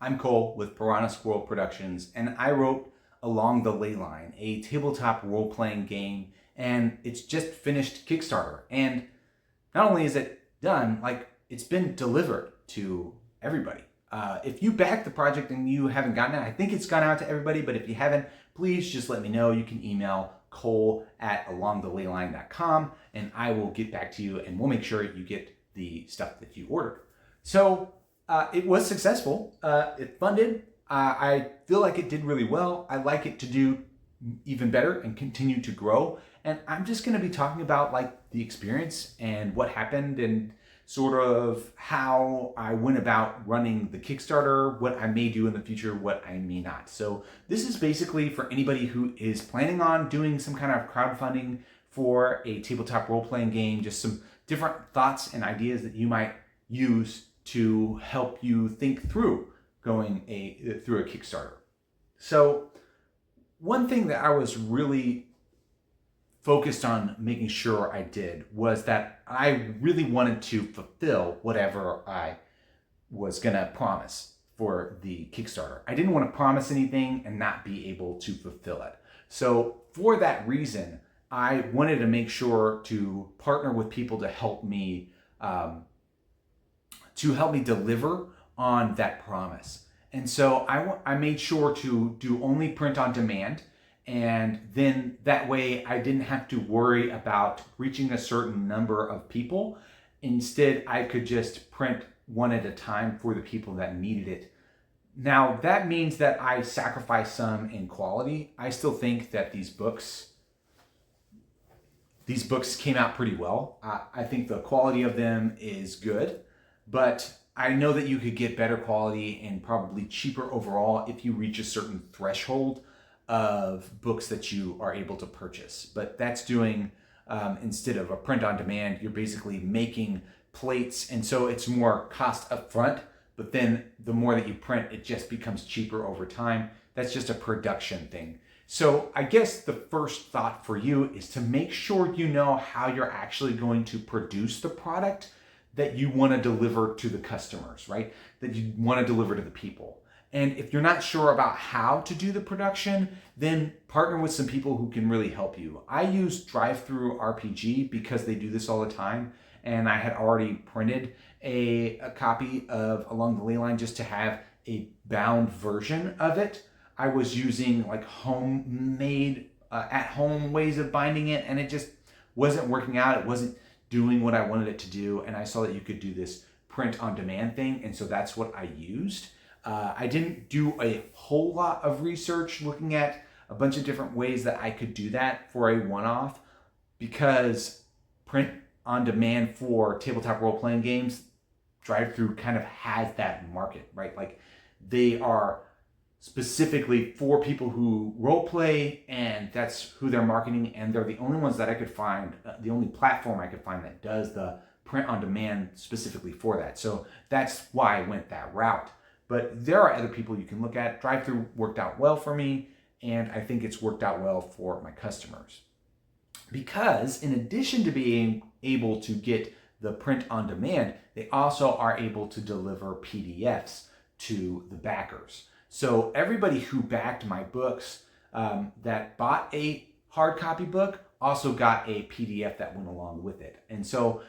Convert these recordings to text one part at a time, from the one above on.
I'm Cole with Piranha Squirrel Productions, and I wrote Along the Ley Line, a tabletop role-playing game, and it's just finished Kickstarter. And not only is it done, like, it's been delivered to everybody. If you back the project and you haven't gotten it, I think it's gone out to everybody, but if you haven't, please just let me know. You can email cole@alongtheleyline.com, and I will get back to you, and we'll make sure you get the stuff that you ordered. So it was successful. It funded. I feel like it did really well. I like it to do even better and continue to grow. And I'm just going to be talking about like the experience and what happened and sort of how I went about running the Kickstarter, what I may do in the future, what I may not. So this is basically for anybody who is planning on doing some kind of crowdfunding for a tabletop role-playing game, just some different thoughts and ideas that you might use to help you think through going through a Kickstarter. So one thing that I was really focused on making sure I did was that I really wanted to fulfill whatever I was gonna promise for the Kickstarter. I didn't want to promise anything and not be able to fulfill it. So for that reason, I wanted to make sure to partner with people to help me deliver on that promise. And so I made sure to do only print on demand, and then that way I didn't have to worry about reaching a certain number of people. Instead, I could just print one at a time for the people that needed it. Now, that means that I sacrifice some in quality. I still think that these books came out pretty well. I think the quality of them is good, but I know that you could get better quality and probably cheaper overall if you reach a certain threshold of books that you are able to purchase. But that's doing, instead of a print on demand, you're basically making plates, and so it's more cost up front, but then the more that you print, it just becomes cheaper over time. That's just a production thing. So I guess the first thought for you is to make sure you know how you're actually going to produce the product that you want to deliver to the customers, right? That you want to deliver to the people. And if you're not sure about how to do the production, then partner with some people who can really help you. I use DriveThru RPG because they do this all the time. And I had already printed a copy of Along the Ley Line just to have a bound version of it. I was using like homemade, at-home ways of binding it, and it just wasn't working out. It wasn't doing what I wanted it to do, and I saw that you could do this print on demand thing, and so that's what I used. I didn't do a whole lot of research looking at a bunch of different ways that I could do that for a one-off, because print on demand for tabletop role-playing games, DriveThru kind of has that market, right? Like, they are specifically for people who role play, and that's who they're marketing, and they're the only ones that I could find, the only platform I could find that does the print on demand specifically for that. So that's why I went that route. But there are other people you can look at. DriveThru worked out well for me, and I think it's worked out well for my customers. Because in addition to being able to get the print on demand, they also are able to deliver PDFs to the backers. So everybody who backed my books that bought a hard copy book also got a PDF that went along with it. And so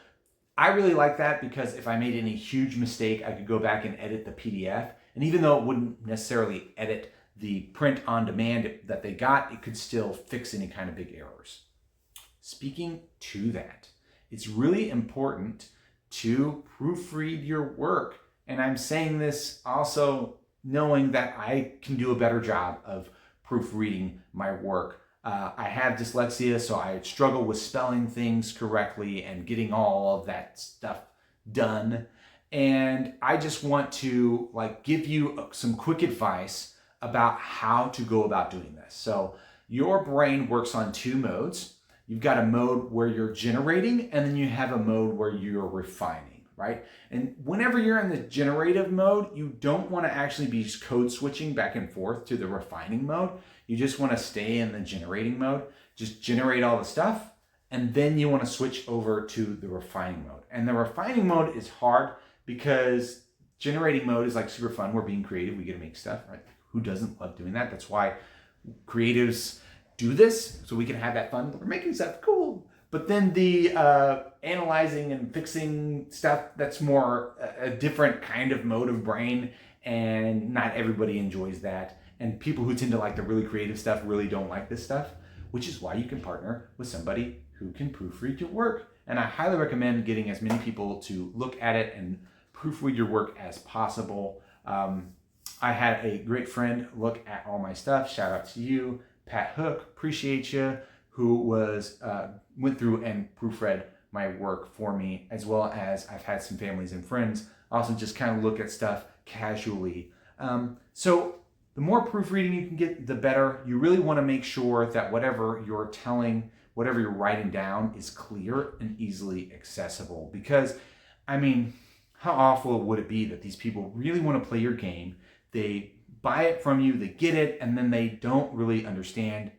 I really like that, because if I made any huge mistake, I could go back and edit the PDF. And even though it wouldn't necessarily edit the print on demand that they got, it could still fix any kind of big errors. Speaking to that, it's really important to proofread your work. And I'm saying this also knowing that I can do a better job of proofreading my work. I have dyslexia, so I struggle with spelling things correctly and getting all of that stuff done. And I just want to give you some quick advice about how to go about doing this. So your brain works on two modes. You've got a mode where you're generating, and then you have a mode where you're refining. Right? And whenever you're in the generative mode, you don't want to actually be code switching back and forth to the refining mode. You just want to stay in the generating mode, just generate all the stuff, and then you want to switch over to the refining mode. And the refining mode is hard because generating mode is like super fun. We're being creative. We get to make stuff, right? Who doesn't love doing that? That's why creatives do this, so we can have that fun. We're making stuff cool. But then the analyzing and fixing stuff, that's more a different kind of mode of brain, and not everybody enjoys that. And people who tend to like the really creative stuff really don't like this stuff, which is why you can partner with somebody who can proofread your work. And I highly recommend getting as many people to look at it and proofread your work as possible. I had a great friend look at all my stuff. Shout out to you, Pat Hook, appreciate you, who went through and proofread my work for me, as well as I've had some families and friends also just kind of look at stuff casually. So the more proofreading you can get, the better. You really want to make sure that whatever you're telling, whatever you're writing down is clear and easily accessible. Because, I mean, how awful would it be that these people really want to play your game, they buy it from you, they get it, and then they don't really understand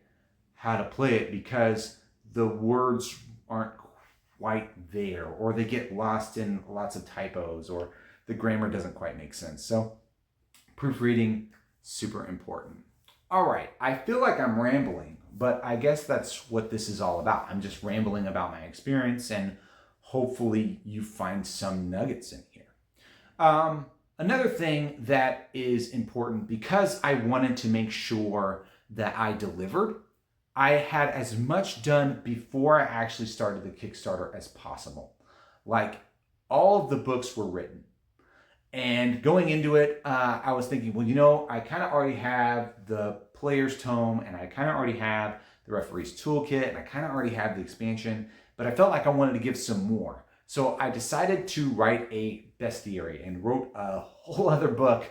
how to play it because the words aren't quite there, or they get lost in lots of typos, or the grammar doesn't quite make sense. So proofreading, super important. All right, I feel like I'm rambling, but I guess that's what this is all about. I'm just rambling about my experience, and hopefully you find some nuggets in here. Another thing that is important, because I wanted to make sure that I delivered, I had as much done before I actually started the Kickstarter as possible. Like, all of the books were written. And going into it, I was thinking, well, you know, I kind of already have the player's tome, and I kind of already have the referee's toolkit, and I kind of already have the expansion, but I felt like I wanted to give some more. So I decided to write a bestiary and wrote a whole other book,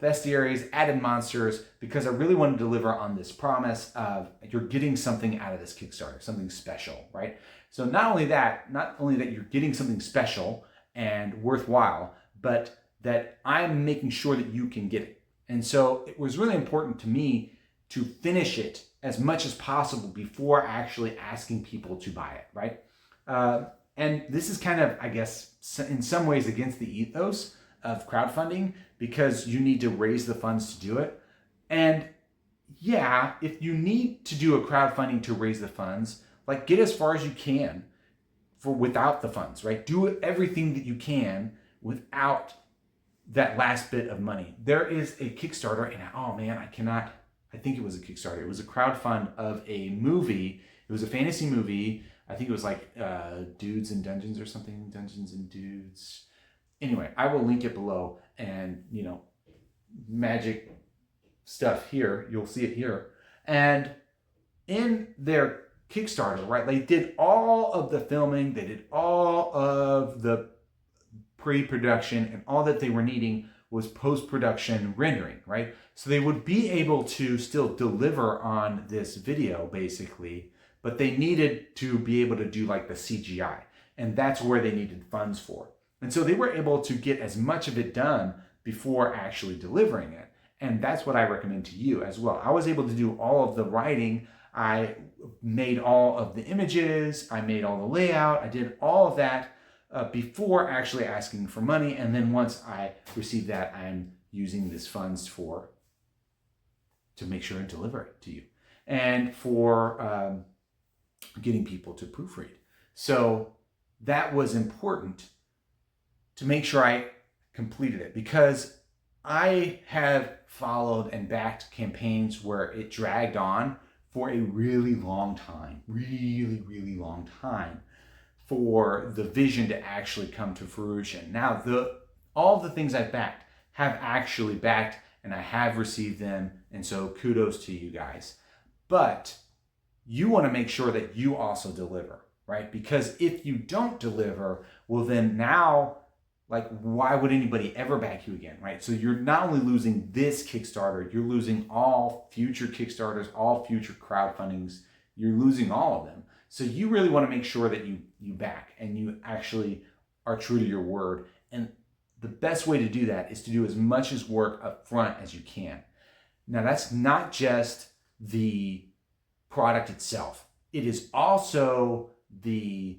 bestiaries, added monsters, because I really wanted to deliver on this promise of you're getting something out of this Kickstarter, something special, right? So not only that you're getting something special and worthwhile, but that I'm making sure that you can get it. And so it was really important to me to finish it as much as possible before actually asking people to buy it, right? And this is kind of, I guess, in some ways against the ethos of crowdfunding, because you need to raise the funds to do it. And yeah, if you need to do a crowdfunding to raise the funds, like, get as far as you can without the funds, right? Do everything that you can without that last bit of money. There is a Kickstarter, and oh man, I think it was a Kickstarter. It was a crowdfund of a movie. It was a fantasy movie. I think it was like Dudes and Dungeons or something, Dungeons and Dudes. Anyway, I will link it below, and, you know, magic stuff here. You'll see it here. And in their Kickstarter, right, they did all of the filming, they did all of the pre-production, and all that they were needing was post-production rendering, right? So they would be able to still deliver on this video, basically, but they needed to be able to do like the CGI, and that's where they needed funds for. And so they were able to get as much of it done before actually delivering it. And that's what I recommend to you as well. I was able to do all of the writing. I made all of the images. I made all the layout. I did all of that before actually asking for money. And then once I receive that, I'm using these funds to make sure and deliver it to you, and for getting people to proofread. So that was important to make sure I completed it, because I have followed and backed campaigns where it dragged on for a really long time, really long time, for the vision to actually come to fruition. Now, all the things I've backed have actually backed, and I have received them, and so kudos to you guys. But you want to make sure that you also deliver, right? Because if you don't deliver, well, then now, like, why would anybody ever back you again, right? So you're not only losing this Kickstarter, you're losing all future Kickstarters, all future crowdfundings. You're losing all of them. So you really want to make sure that you back, and you actually are true to your word. And the best way to do that is to do as much as work up front as you can. Now, that's not just the product itself. It is also the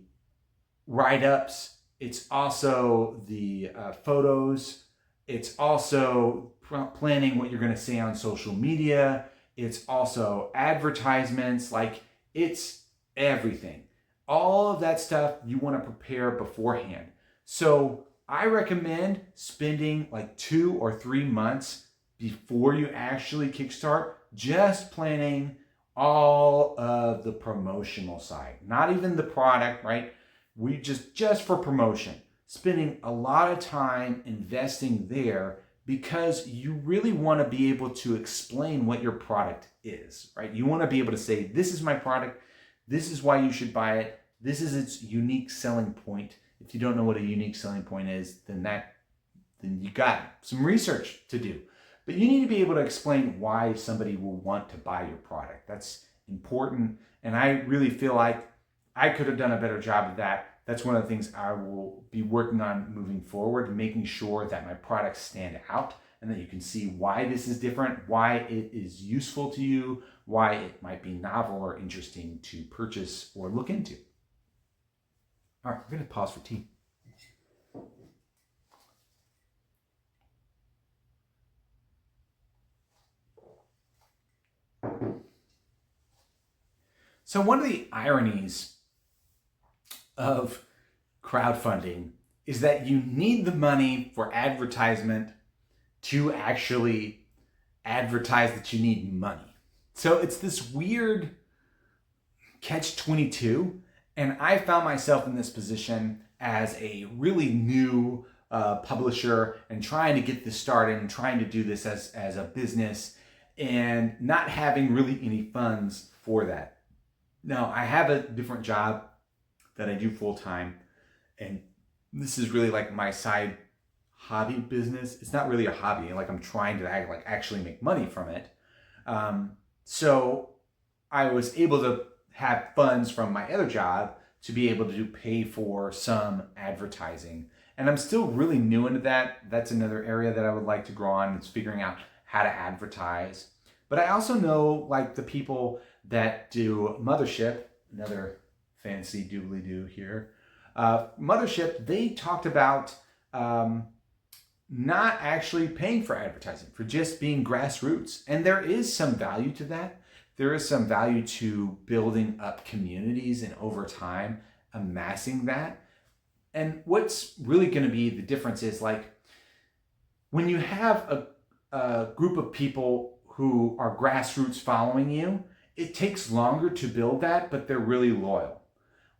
write-ups. It's also the photos It's also planning what you're going to say on social media. It's also advertisements. Like, it's everything. All of that stuff you want to prepare beforehand. So I recommend spending like 2 or 3 months before you actually kickstart, just planning all of the promotional side, not even the product, right? We just for promotion, spending a lot of time investing there, because you really want to be able to explain what your product is, right? You want to be able to say, this is my product, this is why you should buy it, this is its unique selling point. If you don't know what a unique selling point is, then you got some research to do. But you need to be able to explain why somebody will want to buy your product. That's important. And I really feel like I could have done a better job of that. That's one of the things I will be working on moving forward, making sure that my products stand out and that you can see why this is different, why it is useful to you, why it might be novel or interesting to purchase or look into. All right, we're going to pause for tea. So one of the ironies of crowdfunding is that you need the money for advertisement to actually advertise that you need money. So it's this weird catch-22, and I found myself in this position as a really new publisher and trying to get this started and trying to do this as a business and not having really any funds for that. Now, I have a different job that I do full time, and this is really like my side hobby business. It's not really a hobby, like I'm trying to actually make money from it. So I was able to have funds from my other job to be able to pay for some advertising. And I'm still really new into that. That's another area that I would like to grow on. It's figuring out how to advertise. But I also know like the people that do Mothership, another fancy doobly-doo here. Mothership, they talked about not actually paying for advertising, for just being grassroots. And there is some value to that. There is some value to building up communities and over time amassing that. And what's really going to be the difference is like when you have a group of people who are grassroots following you, it takes longer to build that, but they're really loyal.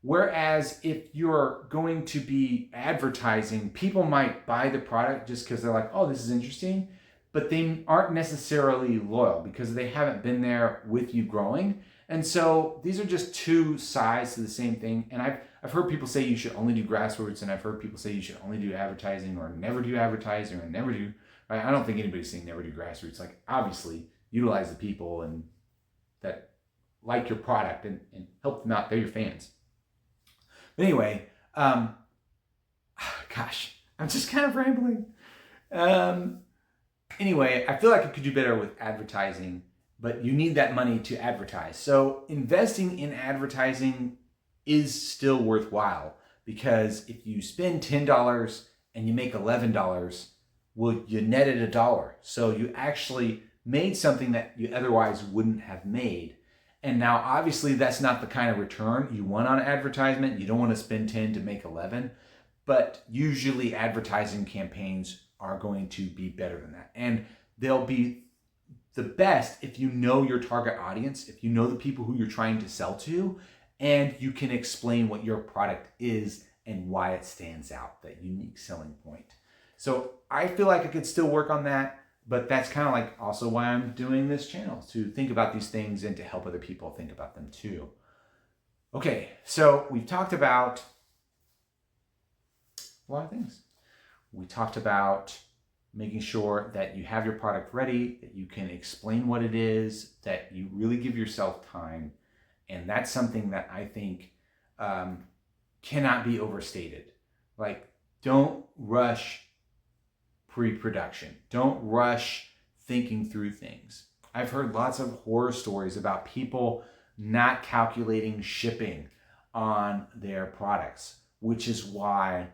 Whereas if you're going to be advertising, people might buy the product just because they're like, oh, this is interesting, but they aren't necessarily loyal because they haven't been there with you growing. And so these are just two sides to the same thing. And I've heard people say you should only do grassroots, and I've heard people say you should only do advertising or never do advertising or never do, right? I don't think anybody's saying never do grassroots. Like obviously utilize the people and that like your product and help them out. They're your fans. But anyway, gosh, I'm just kind of rambling. Anyway, I feel like I could do better with advertising, but you need that money to advertise. So investing in advertising is still worthwhile because if you spend $10 and you make $11, well, you netted $1. So you actually made something that you otherwise wouldn't have made. And now, obviously, that's not the kind of return you want on advertisement. You don't want to spend 10 to make 11, but usually advertising campaigns are going to be better than that. And they'll be the best if you know your target audience, if you know the people who you're trying to sell to, and you can explain what your product is and why it stands out, that unique selling point. So I feel like I could still work on that. But that's kind of like also why I'm doing this channel, to think about these things and to help other people think about them too. Okay, so we've talked about a lot of things. We talked about making sure that you have your product ready, that you can explain what it is, that you really give yourself time. And that's something that I think cannot be overstated. Like, don't rush pre-production. Don't rush thinking through things. I've heard lots of horror stories about people not calculating shipping on their products, which is why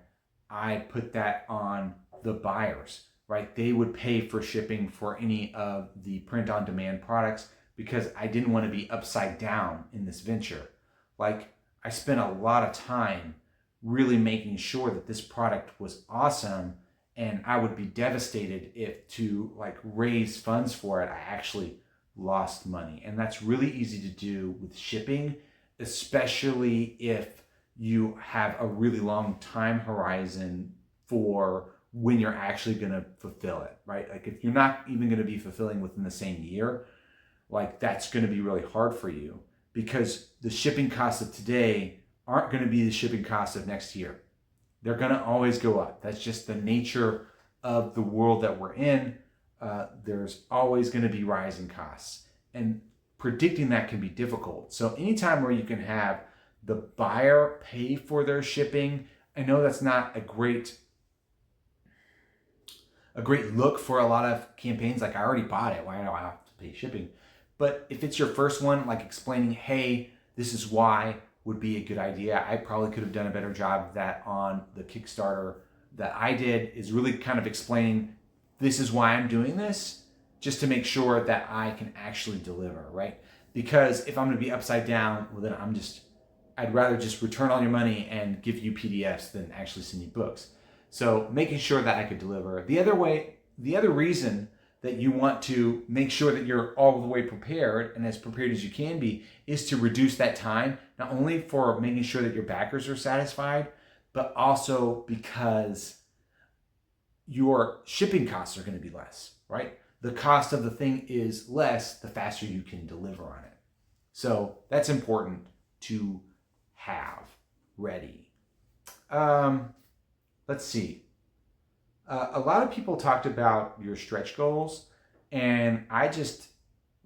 I put that on the buyers. right? They would pay for shipping for any of the print on demand products because I didn't want to be upside down in this venture. Like, I spent a lot of time really making sure that this product was awesome, and I would be devastated if to like raise funds for it, I actually lost money. And that's really easy to do with shipping, especially if you have a really long time horizon for when you're actually going to fulfill it, right? Like if you're not even going to be fulfilling within the same year, like that's going to be really hard for you, because the shipping costs of today aren't going to be the shipping costs of next year. They're going to always go up. That's just the nature of the world that we're in. There's always going to be rising costs, and predicting that can be difficult. So anytime where you can have the buyer pay for their shipping, I know that's not a great look for a lot of campaigns. Like, I already bought it, why do I have to pay shipping? But if it's your first one, like explaining, hey, this is why, would be a good idea. I probably could have done a better job of that on the Kickstarter that I did, is really kind of explaining, this is why I'm doing this, just to make sure that I can actually deliver, right? Because if I'm going to be upside down, well, then I'd rather just return all your money and give you PDFs than actually send you books. So making sure that I could deliver. The other reason that you want to make sure that you're all the way prepared, and as prepared as you can be, is to reduce that time, not only for making sure that your backers are satisfied, but also because your shipping costs are going to be less, right? The cost of the thing is less the faster you can deliver on it. So that's important to have ready. Let's see. A lot of people talked about your stretch goals, and I just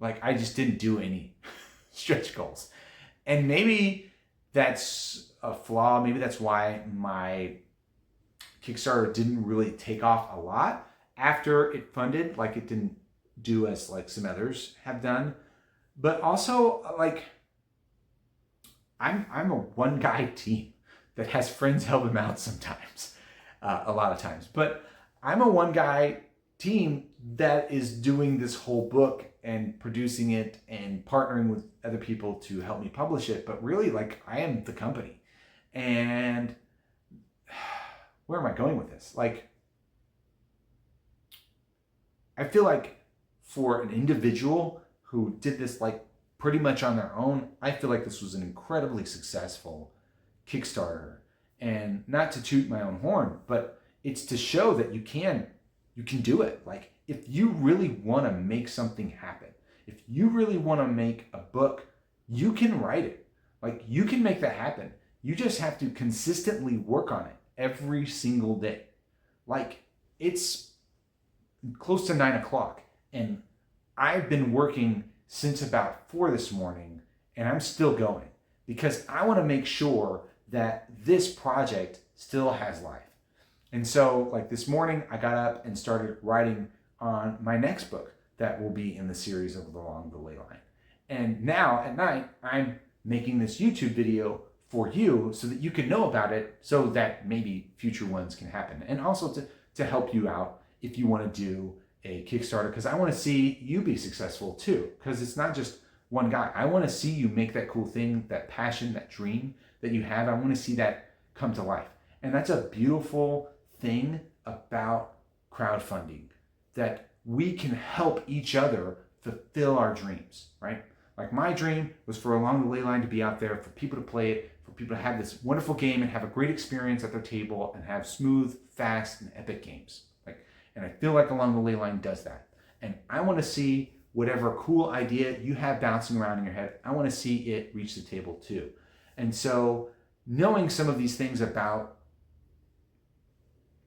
didn't do any stretch goals. And maybe that's a flaw. Maybe that's why my Kickstarter didn't really take off a lot after it funded. Like, it didn't do as like some others have done. But also, like, I'm a one guy team that has friends help him out sometimes, a lot of times. But I'm a one guy team that is doing this whole book and producing it and partnering with other people to help me publish it. But really, like, I am the company. And where am I going with this? Like, I feel like for an individual who did this like pretty much on their own, I feel like this was an incredibly successful Kickstarter. And not to toot my own horn, but it's to show that you can do it. Like, if you really want to make something happen, if you really want to make a book, you can write it. Like, you can make that happen. You just have to consistently work on it every single day. Like, it's close to 9 o'clock, and I've been working since about 4 this morning, and I'm still going because I want to make sure that this project still has life. And so, like, this morning, I got up and started writing on my next book that will be in the series of Along the Ley Line. And now at night, I'm making this YouTube video for you so that you can know about it, so that maybe future ones can happen. And also to help you out if you want to do a Kickstarter, because I want to see you be successful too. Because it's not just one guy. I want to see you make that cool thing, that passion, that dream that you have. I want to see that come to life. And that's a beautiful thing about crowdfunding, that we can help each other fulfill our dreams, right? Like, my dream was for Along the Ley Line to be out there, for people to play it, for people to have this wonderful game and have a great experience at their table and have smooth, fast, and epic games. And I feel like Along the Ley Line does that. And I want to see whatever cool idea you have bouncing around in your head, I want to see it reach the table too. And so knowing some of these things about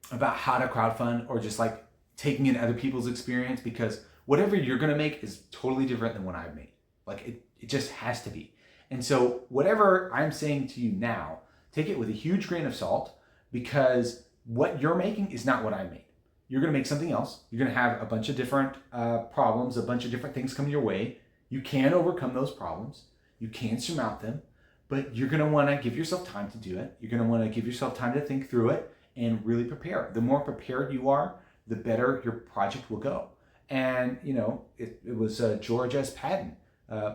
how to crowdfund, or just like taking in other people's experience, because whatever you're going to make is totally different than what I've made. Like, it just has to be. And so whatever I'm saying to you now, take it with a huge grain of salt, because what you're making is not what I made. You're going to make something else. You're going to have a bunch of different problems, a bunch of different things come your way. You can overcome those problems. You can surmount them, but you're going to want to give yourself time to do it. You're going to want to give yourself time to think through it and really prepare. The more prepared you are, the better your project will go. And, it was George S. Patton.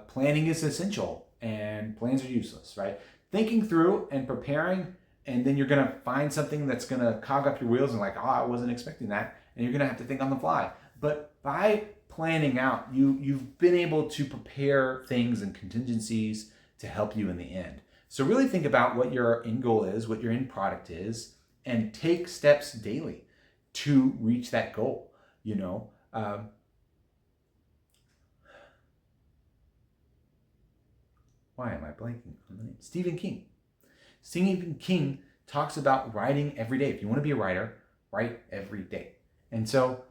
Planning is essential and plans are useless, right? Thinking through and preparing, and then you're going to find something that's going to cog up your wheels and like, oh, I wasn't expecting that. And you're going to have to think on the fly. But by planning out, you've been able to prepare things and contingencies to help you in the end. So really think about what your end goal is, what your end product is, and take steps daily to reach that goal. Why am I blanking on the name? Stephen King. Stephen King talks about writing every day. If you want to be a writer, write every day. And so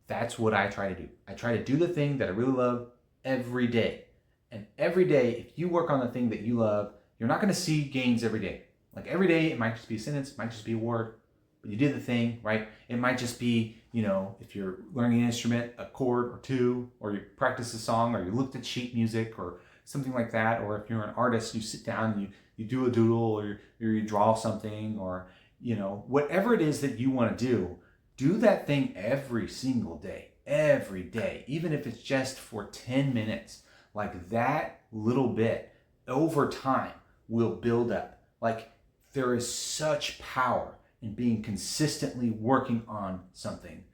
that's what I try to do. I try to do the thing that I really love every day. And every day, if you work on the thing that you love, you're not going to see gains every day. Like every day, it might just be a sentence, it might just be a word, but you did the thing, right? It might just be, if you're learning an instrument, a chord or two, or you practice a song, or you looked at sheet music or something like that. Or if you're an artist, you sit down and you do a doodle, or you draw something, or, whatever it is that you want to do that thing every single day, even if it's just for 10 minutes. Like that little bit over time will build up. Like there is such power in being consistently working on something.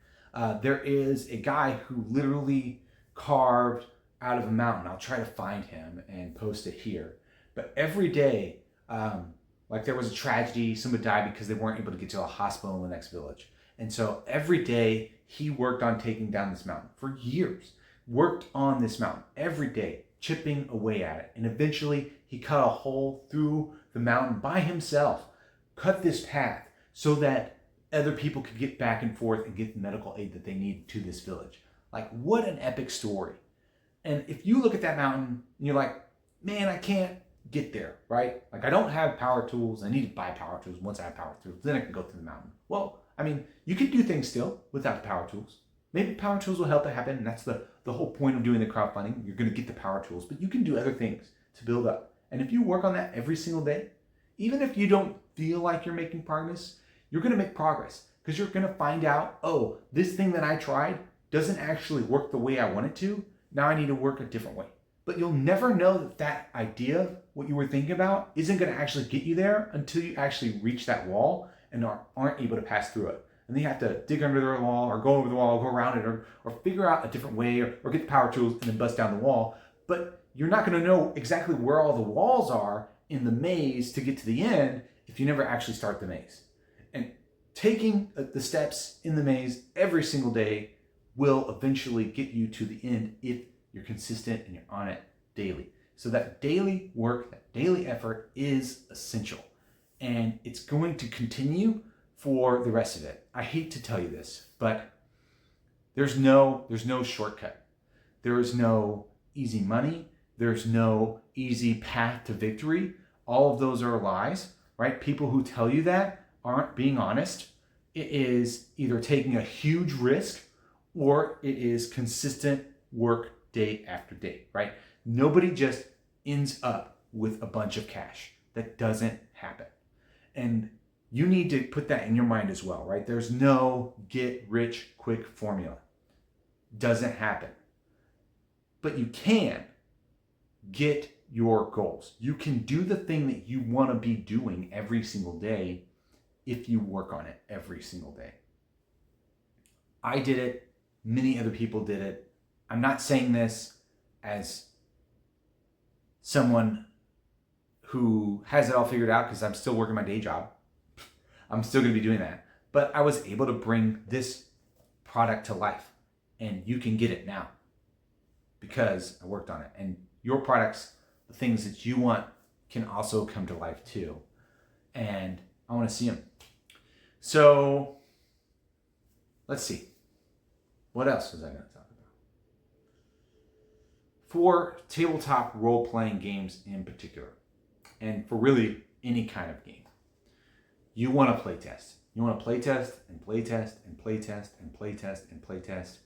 There is a guy who literally carved out of a mountain. I'll try to find him and post it here. But every day, like there was a tragedy, somebody died because they weren't able to get to a hospital in the next village. And so every day he worked on taking down this mountain for years, worked on this mountain every day, chipping away at it. And eventually he cut a hole through the mountain by himself, cut this path so that other people could get back and forth and get the medical aid that they need to this village. Like what an epic story. And if you look at that mountain and you're like, man, I can't get there, right? Like I don't have power tools. I need to buy power tools. Once I have power tools, then I can go through the mountain. Well, I mean, you can do things still without the power tools. Maybe power tools will help it happen. And that's the whole point of doing the crowdfunding. You're going to get the power tools, but you can do other things to build up. And if you work on that every single day, even if you don't feel like you're making progress, you're going to make progress because you're going to find out, oh, this thing that I tried doesn't actually work the way I want it to. Now I need to work a different way. But you'll never know that idea, what you were thinking about, isn't going to actually get you there until you actually reach that wall and aren't able to pass through it. And then you have to dig under the wall or go over the wall, or go around it, or figure out a different way, or get the power tools and then bust down the wall. But you're not going to know exactly where all the walls are in the maze to get to the end if you never actually start the maze. And taking the steps in the maze every single day will eventually get you to the end if you're consistent and you're on it daily. So that daily work, that daily effort is essential. And it's going to continue for the rest of it. I hate to tell you this, but there's no shortcut. There is no easy money. There's no easy path to victory. All of those are lies, right? People who tell you that aren't being honest. It is either taking a huge risk or it is consistent work day after day, right? Nobody just ends up with a bunch of cash. That doesn't happen. And you need to put that in your mind as well, right? There's no get rich quick formula. Doesn't happen. But you can get your goals. You can do the thing that you want to be doing every single day if you work on it every single day. I did it. Many other people did it. I'm not saying this as someone who has it all figured out because I'm still working my day job. I'm still going to be doing that. But I was able to bring this product to life, and you can get it now because I worked on it. And your products, the things that you want, can also come to life too. And I want to see them. So let's see. What else was I going to talk about? For tabletop role-playing games in particular, and for really any kind of game, you want to play test. You want to play test and play test and play test and play test and play test.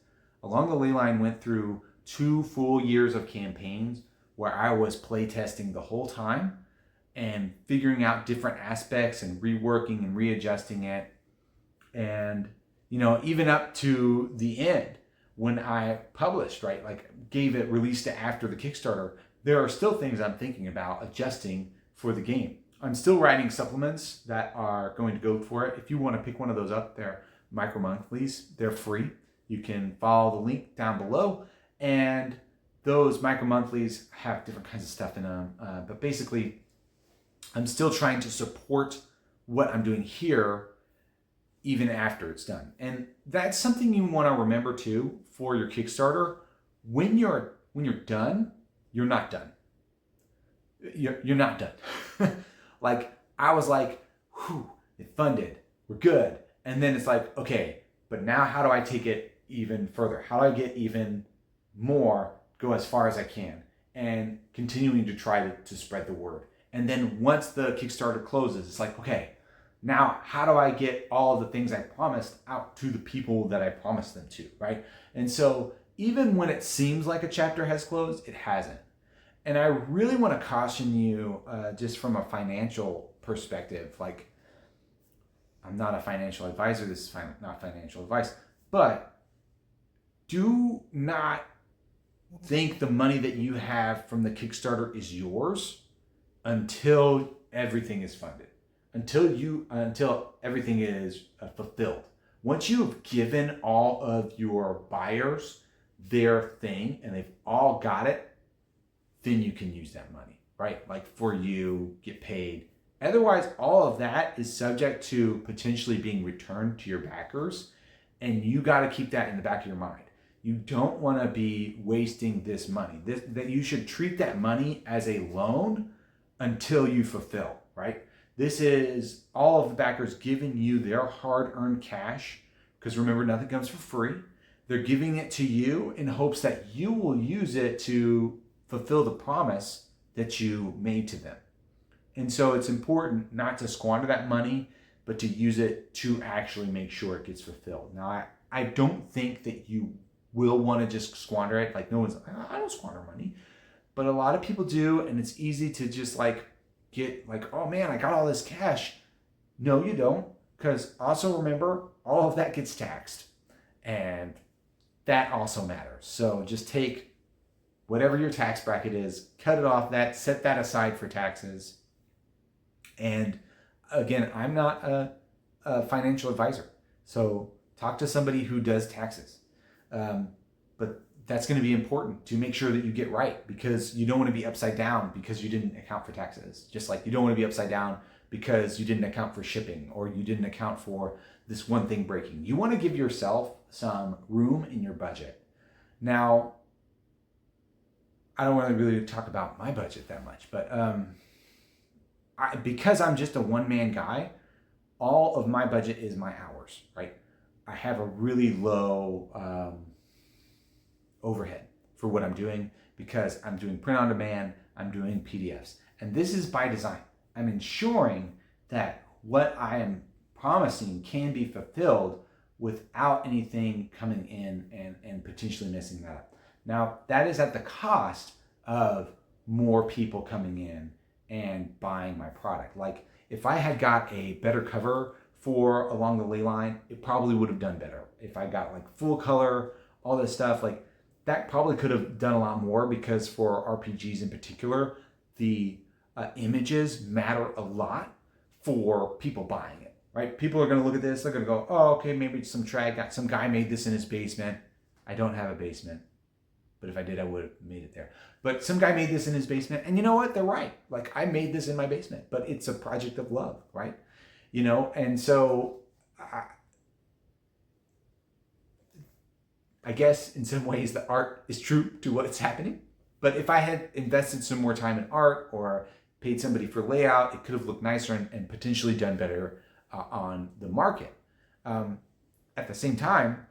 Along the Ley Line went through 2 full years of campaigns where I was play testing the whole time and figuring out different aspects and reworking and readjusting it. And, even up to the end when I published, right? Like released it after the Kickstarter, there are still things I'm thinking about adjusting for the game. I'm still writing supplements that are going to go for it. If you want to pick one of those up, they're micro monthlies. They're free. You can follow the link down below, and those micro monthlies have different kinds of stuff in them. But basically, I'm still trying to support what I'm doing here even after it's done. And that's something you want to remember too for your Kickstarter. When you're done, you're not done. You're not done. Like, I was like, whew, it funded, we're good. And then it's like, okay, but now how do I take it even further? How do I get even more, go as far as I can, and continuing to try to spread the word. And then once the Kickstarter closes, it's like, okay, now how do I get all of the things I promised out to the people that I promised them to, right? And so even when it seems like a chapter has closed, it hasn't. And I really want to caution you, just from a financial perspective, like, I'm not a financial advisor, this is not financial advice, but do not think the money that you have from the Kickstarter is yours until everything is funded, until everything is fulfilled. Once you've given all of your buyers their thing and they've all got it, then you can use that money, right? Like, for you, get paid. Otherwise, all of that is subject to potentially being returned to your backers, and you got to keep that in the back of your mind. You don't want to be wasting this money. That you should treat that money as a loan until you fulfill, right? This is all of the backers giving you their hard-earned cash, because remember, nothing comes for free. They're giving it to you in hopes that you will use it to fulfill the promise that you made to them. And so it's important not to squander that money, but to use it to actually make sure it gets fulfilled. Now, I don't think that you will want to just squander it. Like, no one's, I don't squander money. But a lot of people do, and it's easy to just get oh man, I got all this cash. No, you don't. Because also remember, all of that gets taxed. And that also matters. So just take whatever your tax bracket is, cut it off that, set that aside for taxes. And again, I'm not a financial advisor. So talk to somebody who does taxes. But that's going to be important to make sure that you get right, because you don't want to be upside down because you didn't account for taxes. Just like you don't want to be upside down because you didn't account for shipping, or you didn't account for this one thing breaking. You want to give yourself some room in your budget. Now, I don't want to really talk about my budget that much, but because I'm just a one-man guy, all of my budget is my hours, right? I have a really low overhead for what I'm doing, because I'm doing print on demand, I'm doing PDFs. And this is by design. I'm ensuring that what I am promising can be fulfilled without anything coming in and potentially messing that up. Now, that is at the cost of more people coming in and buying my product. Like, if I had got a better cover for Along the Ley Line, it probably would have done better. If I got full color, all this stuff, that probably could have done a lot more, because for RPGs in particular, the images matter a lot for people buying it, right? People are going to look at this, they're going to go, oh, okay, maybe some guy made this in his basement. I don't have a basement, but if I did, I would have made it there. But some guy made this in his basement, and you know what? They're right. I made this in my basement, but it's a project of love, right? And so I guess in some ways the art is true to what's happening. But if I had invested some more time in art or paid somebody for layout, it could have looked nicer and potentially done better on the market. At the same time,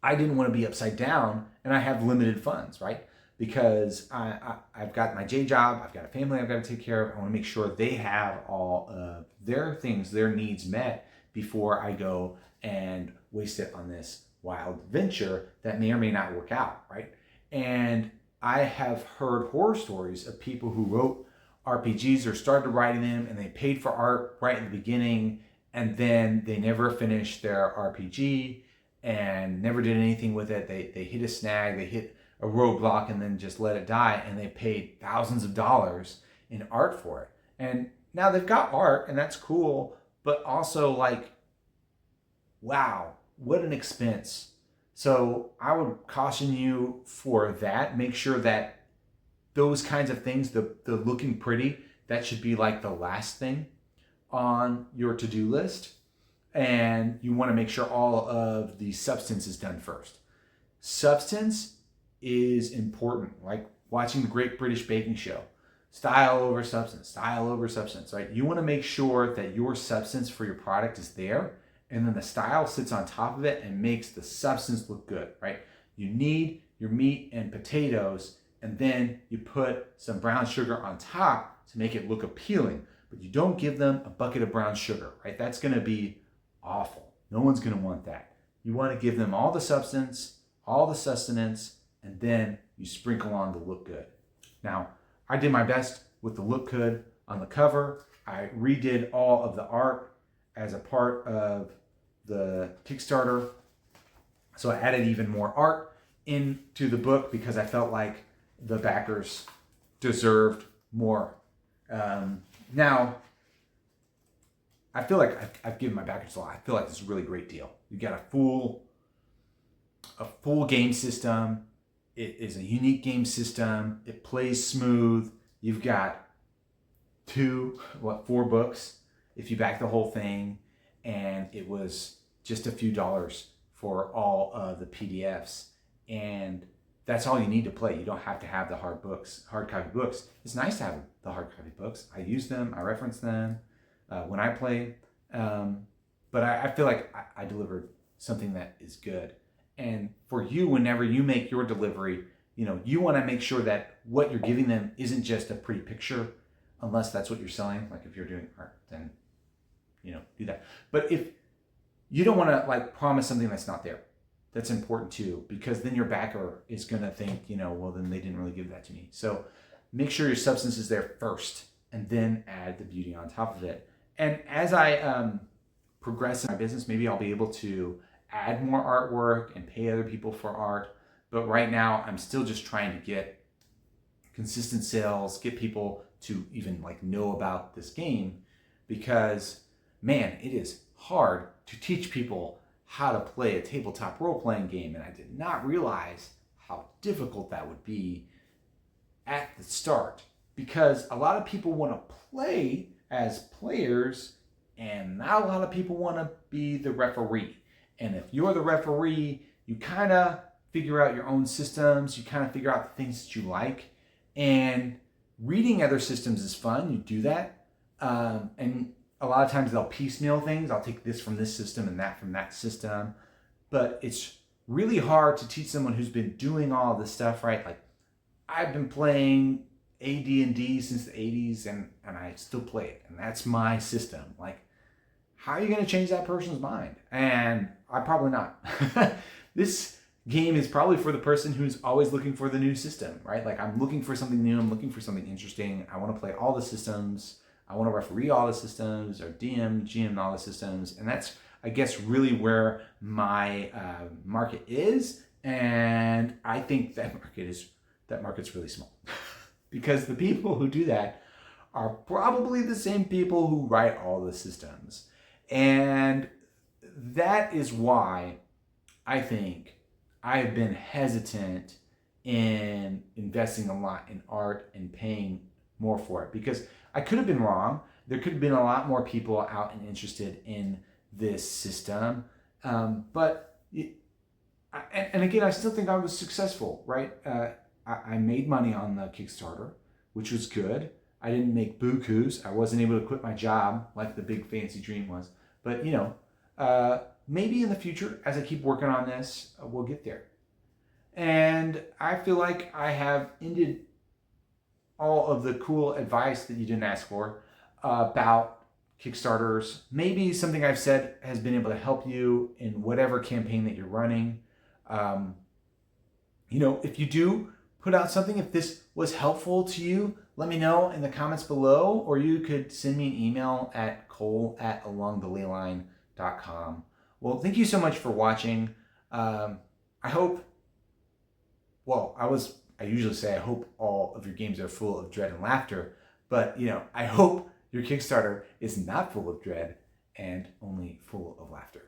I didn't want to be upside down, and I have limited funds, right? Because I've got my day job, I've got a family I've got to take care of. I want to make sure they have all of their things, their needs met before I go and waste it on this wild venture that may or may not work out, right? And I have heard horror stories of people who wrote RPGs or started writing them, and they paid for art right in the beginning, and then they never finished their RPG and never did anything with it. They hit a snag, they hit a roadblock, and then just let it die, and they paid thousands of dollars in art for it. And now they've got art, and that's cool, but also like, wow, what an expense. So I would caution you for that. Make sure that those kinds of things, the looking pretty, that should be like the last thing on your to-do list. And you want to make sure all of the substance is done first. Substance is important, like watching the Great British Baking Show. Style over substance, right? You want to make sure that your substance for your product is there, and then the style sits on top of it and makes the substance look good, right? You need your meat and potatoes, and then you put some brown sugar on top to make it look appealing, but you don't give them a bucket of brown sugar, right? That's going to be awful. No one's going to want that. You want to give them all the substance, all the sustenance, and then you sprinkle on the look good. Now, I did my best with the look good on the cover. I redid all of the art as a part of the Kickstarter. So I added even more art into the book because I felt like the backers deserved more. Now, I feel like I've given my backers a lot. I feel like this is a really great deal. You got a full game system. It is a unique game system. It plays smooth. You've got 4 books if you back the whole thing. And it was just a few dollars for all of the PDFs. And that's all you need to play. You don't have to have the hard copy books. It's nice to have the hard copy books. I use them. I reference them when I play. But I feel like I delivered something that is good. And for you, whenever you make your delivery, you want to make sure that what you're giving them isn't just a pretty picture, unless that's what you're selling. Like if you're doing art, then, do that. But if you don't want to like promise something that's not there, that's important too, because then your backer is going to think, well, then they didn't really give that to me. So make sure your substance is there first and then add the beauty on top of it. And as I progress in my business, maybe I'll be able to add more artwork and pay other people for art. But right now, I'm still just trying to get consistent sales, get people to even like know about this game, because man, it is hard to teach people how to play a tabletop role-playing game. And I did not realize how difficult that would be at the start, because a lot of people want to play as players and not a lot of people want to be the referee. And if you're the referee, you kind of figure out your own systems. You kind of figure out the things that you like. And reading other systems is fun. You do that. And a lot of times they'll piecemeal things. I'll take this from this system and that from that system. But it's really hard to teach someone who's been doing all this stuff, right? Like, I've been playing AD&D since the 80s and I still play it. And that's my system. Like, how are you going to change that person's mind? And I'm probably not. This game is probably for the person who's always looking for the new system, right? Like, I'm looking for something new. I'm looking for something interesting. I want to play all the systems. I want to referee all the systems, or DM, GM all the systems. And that's, I guess, really where my market is. And I think that market's really small because the people who do that are probably the same people who write all the systems. And that is why I think I've been hesitant in investing a lot in art and paying more for it, because I could have been wrong. There could have been a lot more people out and interested in this system. But again, I still think I was successful, right? I made money on the Kickstarter, which was good. I didn't make bukus. I wasn't able to quit my job like the big fancy dream was. But, maybe in the future, as I keep working on this, we'll get there. And I feel like I have ended all of the cool advice that you didn't ask for about Kickstarters. Maybe something I've said has been able to help you in whatever campaign that you're running. If you do put out something. If this was helpful to you, let me know in the comments below, or you could send me an email at cole@alongtheleyline.com. Well, thank you so much for watching. I hope, well, I usually say I hope all of your games are full of dread and laughter, but I hope your Kickstarter is not full of dread and only full of laughter.